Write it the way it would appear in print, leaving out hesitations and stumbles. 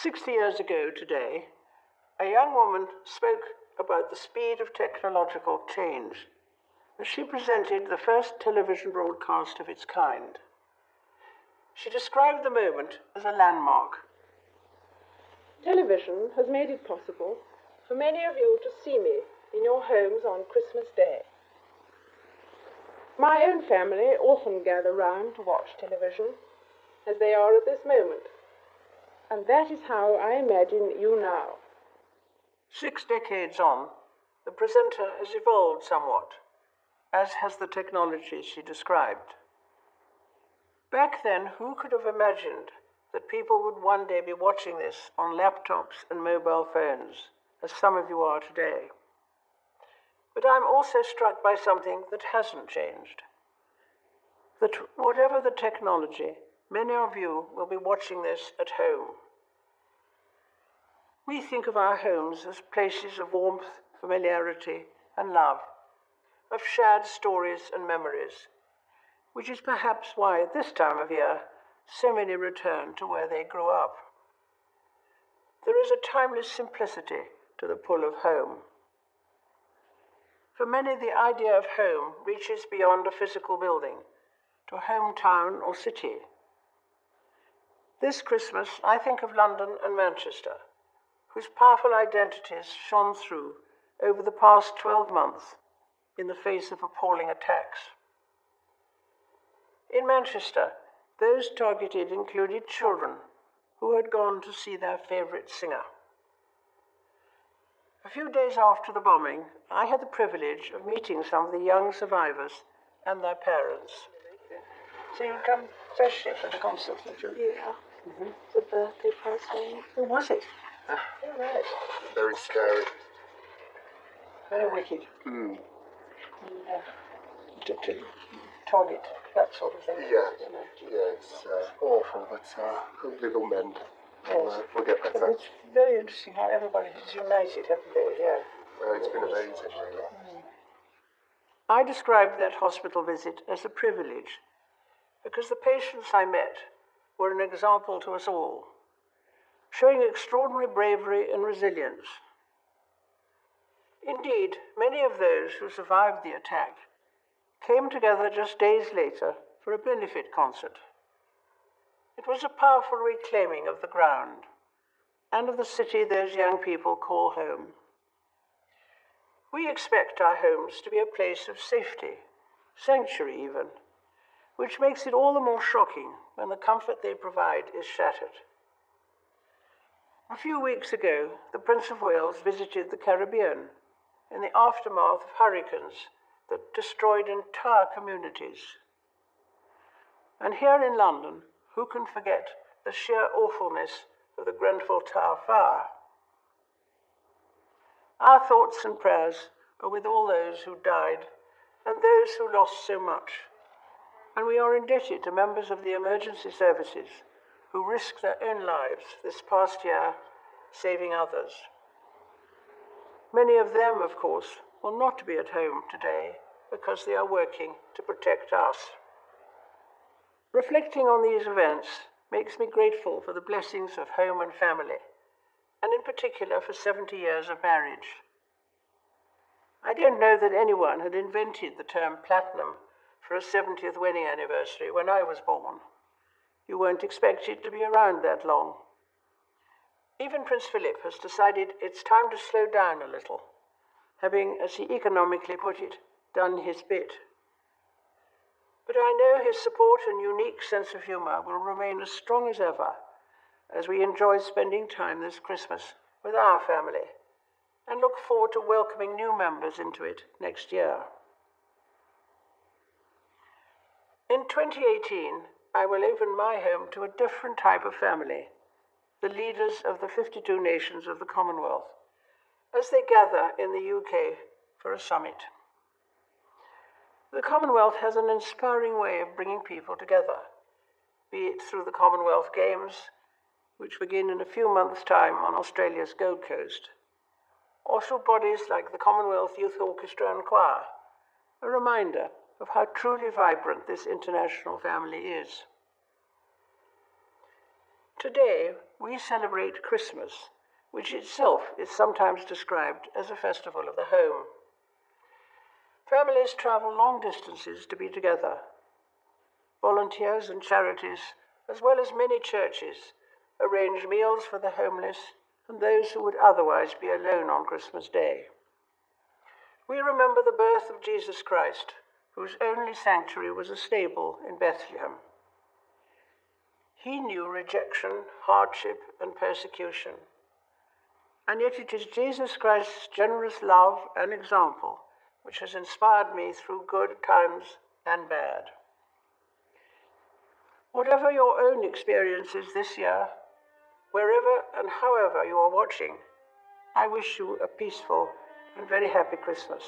60 years ago today, a young woman spoke about the speed of technological change as she presented the first television broadcast of its kind. She described the moment as a landmark. Television has made it possible for many of you to see me in your homes on Christmas Day. My own family often gather round to watch television, as they are at this moment. And that is how I imagine you now. 6 decades on, the presenter has evolved somewhat, as has the technology she described. Back then, who could have imagined that people would one day be watching this on laptops and mobile phones, as some of you are today? But I'm also struck by something that hasn't changed. That whatever the technology, many of you will be watching this at home. We think of our homes as places of warmth, familiarity, and love, of shared stories and memories, which is perhaps why at this time of year, so many return to where they grew up. There is a timeless simplicity to the pull of home. For many, the idea of home reaches beyond a physical building, to a hometown or city. This Christmas, I think of London and Manchester, whose powerful identities shone through over the past 12 months in the face of appalling attacks. In Manchester, those targeted included children who had gone to see their favourite singer. A few days after the bombing, I had the privilege of meeting some of the young survivors and their parents. So you come especially for the concert, did you? Yeah. The birthday party. Who was it? All right. Very scary. Very wicked. Mm. To target that sort of thing. Yeah, it's awful, but hopefully they'll mend. We'll get better. It's very interesting how everybody is united, haven't they? Yeah. It's been amazing, really. I described that hospital visit as a privilege because the patients I met were an example to us all, showing extraordinary bravery and resilience. Indeed, many of those who survived the attack came together just days later for a benefit concert. It was a powerful reclaiming of the ground and of the city those young people call home. We expect our homes to be a place of safety, sanctuary even, which makes it all the more shocking when the comfort they provide is shattered. A few weeks ago, the Prince of Wales visited the Caribbean in the aftermath of hurricanes that destroyed entire communities. And here in London, who can forget the sheer awfulness of the Grenfell Tower fire? Our thoughts and prayers are with all those who died and those who lost so much. And we are indebted to members of the emergency services who risked their own lives this past year, saving others. Many of them, of course, will not be at home today because they are working to protect us. Reflecting on these events makes me grateful for the blessings of home and family, and in particular for 70 years of marriage. I don't know that anyone had invented the term platinum for a 70th wedding anniversary when I was born. You weren't expected to be around that long. Even Prince Philip has decided it's time to slow down a little, having, as he economically put it, done his bit. But I know his support and unique sense of humour will remain as strong as ever as we enjoy spending time this Christmas with our family and look forward to welcoming new members into it next year. In 2018, I will open my home to a different type of family, the leaders of the 52 nations of the Commonwealth, as they gather in the UK for a summit. The Commonwealth has an inspiring way of bringing people together, be it through the Commonwealth Games, which begin in a few months' time on Australia's Gold Coast, or through bodies like the Commonwealth Youth Orchestra and Choir, a reminder of how truly vibrant this international family is. Today, we celebrate Christmas, which itself is sometimes described as a festival of the home. Families travel long distances to be together. Volunteers and charities, as well as many churches, arrange meals for the homeless and those who would otherwise be alone on Christmas Day. We remember the birth of Jesus Christ, whose only sanctuary was a stable in Bethlehem. He knew rejection, hardship, and persecution. And yet it is Jesus Christ's generous love and example which has inspired me through good times and bad. Whatever your own experiences this year, wherever and however you are watching, I wish you a peaceful and very happy Christmas.